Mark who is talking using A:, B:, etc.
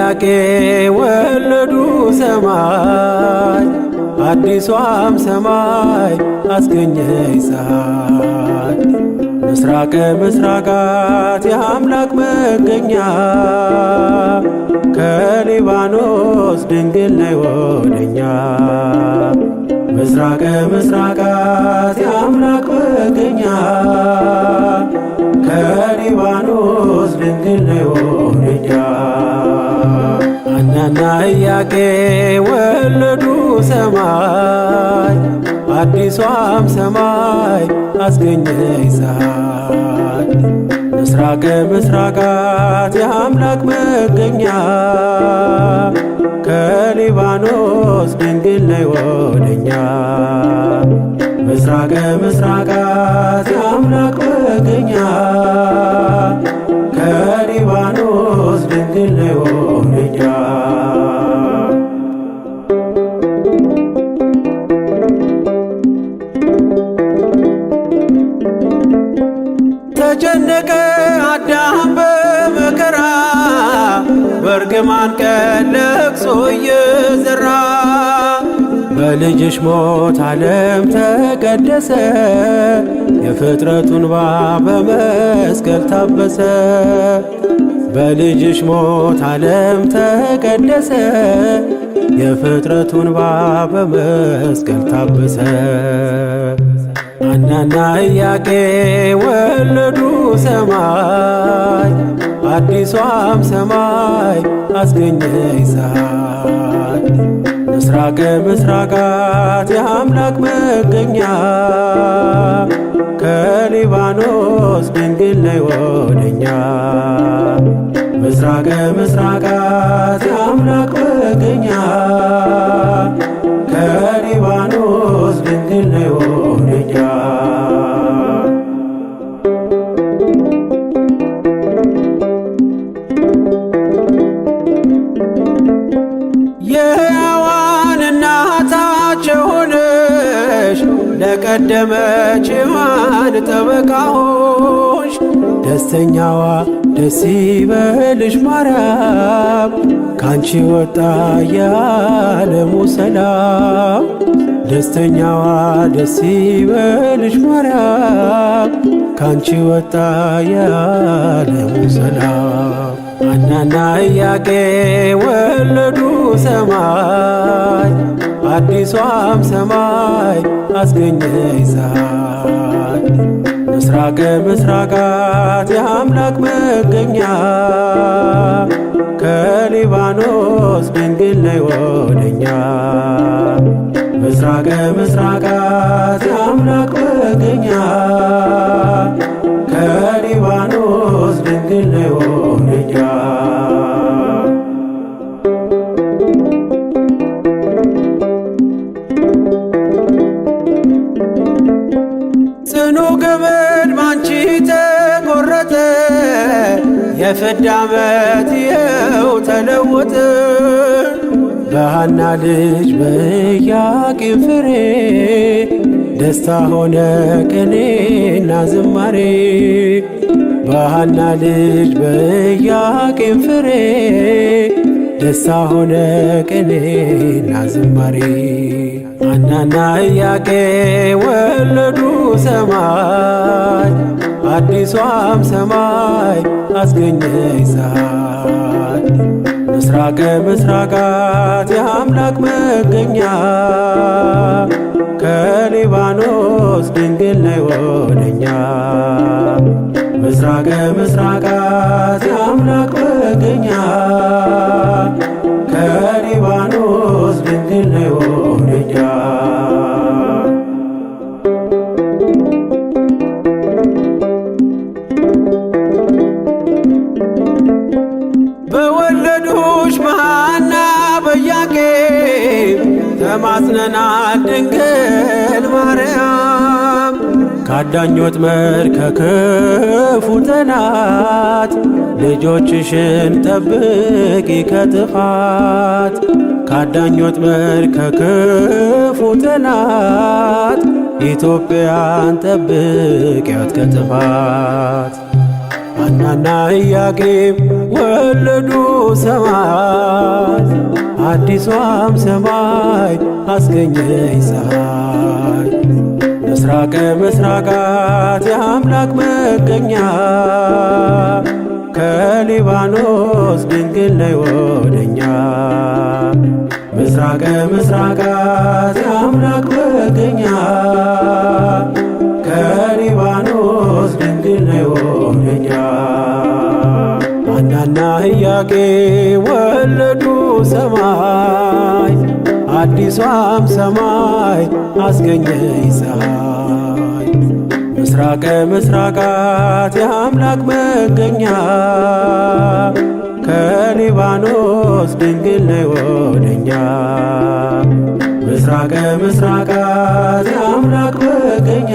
A: ኢያቄም ወለዱ ሰማይ አዲሷም ሰማይ አስገኘች ፀሐይ ምስራቀ ምስራቃት የአምላክ መገኛ ከሊባኖስ ድንግል ነይ ወደኛ ምስራቀ ምስራቃት የአምላክ መገኛ ከሊባኖስ ድንግል ነይ ወደኛ ሐናና ኢያቄም ወለዱ ሰማይ አዲሷም ሰማይ አስገኘች ፀሐይ ምስራቀ ምስራቃት የአምላክ መገኛ ከሊባኖስ ድንግል ነይ ወደኛ ምስራቀ ምስራቃት የአምላክ መገኛ ከሊባኖስ ድንግል ነይ ወደኛ ተጨነቀ አዳም በመከራ በእርግማን ቀን ለቅሶ እየዘራ በልጅሽ ሞት ዓለም ተቀደሰ የፍጥረቱን እንባ በመስቀል ታበሰ በልጅሽ ሞት ዓለም ተቀደሰ የፍጥረቱን እንባ በመስቀል ታበሰ ሐናና ኢያቄም ወለዱ ሰማይ አዲሷም ሰማይ አስገኘች ፀሐይ ምስራቀ ምስራቃት የአምላክ መገኛ ከሊባኖስ ድንግል ነይ ወደኛ ምስራቀ ምስራቃት የአምላክ መገኛ ከሊባኖስ ድንግል ነይ ወደኛ የሕያዋን እናታቸው ሆነሽ ለቀደመች ሔዋን ጠበቃ ሆንሽ ደስተኛዋ ደስ ይበልሽ ማርያም ካንቺ ወጣ የዓለሙ ሰላም ደስተኛዋ ደስ ይበልሽ ማርያም ካንቺ ወጣ የዓለሙ ሰላም ሐናና ኢያቄም ወለዱ ሰማይ አዲሷም ሰማይ አስገኘች ፀሐይ ምስራቀ ምስራቃት የአምላክ መገኛ ከሊባኖስ ድንግል ነይ ወደኛ ምስራቀ ምስራቃት የአምላክ መገኛ ከሊባኖስ ድንግል ነይ ወደኛ ጽኑ ገመድ ባንቺ ተቆረጠ የፍዳ ዓመት ይኸው ተለወጠ በሐና ልጅ በኢያቄም ፍሬ ደስታ ሆነ ቅኔና ዝማሬ በሐና ልጅ በኢያቄም ፍሬ ደስታ ሆነ ቅኔና ዝማሬ ሐናና ኢያቄም ወለዱ ሰማይ አዲሷም ሰማይ አስገኘች ፀሐይ ምስራቀ ምስራቃት የአምላክ መገኛ ከሊባኖስ ድንግል ነይ ወደኛ ምስራቀ ምስራቃት የአምላክ መገኛ ከሊባኖስ ድንግል ነይ ወደኛ በወለዱሽ በሐና በኢያቄም ተማጽነናል ድንግል ማርያም ካዳኝ ወጥመድ ከክፉ ጠላት ልጆችሽን ጠብቂ ከጥፋት ካዳኝ ወጥመድ ከክፉ ጠላት ኢትዮጵያን ጠብቂያት ከጥፋት ሐናና ኢያቄም ወለዱ ሰማይ፣ አዲሷም ሰማይ አስገኘች ፀሐይ። ምስራቀ ምስራቃት የአምላክ መገኛ ከሊባኖስ ድንግል ነይ ወደኛ። ምስራቀ ምስራቃት የአምላክ መገኛ ከሊባኖስ ድንግል ነይ ወደኛ። ሐናና ኢያቄም ወለዱ ሰማይ፣ አዲሷም ሰማይ አስገኘች ፀሐይ። ምስራቀ ምስራቃት የአምላክ መገኛ ከሊባኖስ ድንግል ነይ ወደኛ። ምስራቀ ምስራቃት የአምላክ መገኛ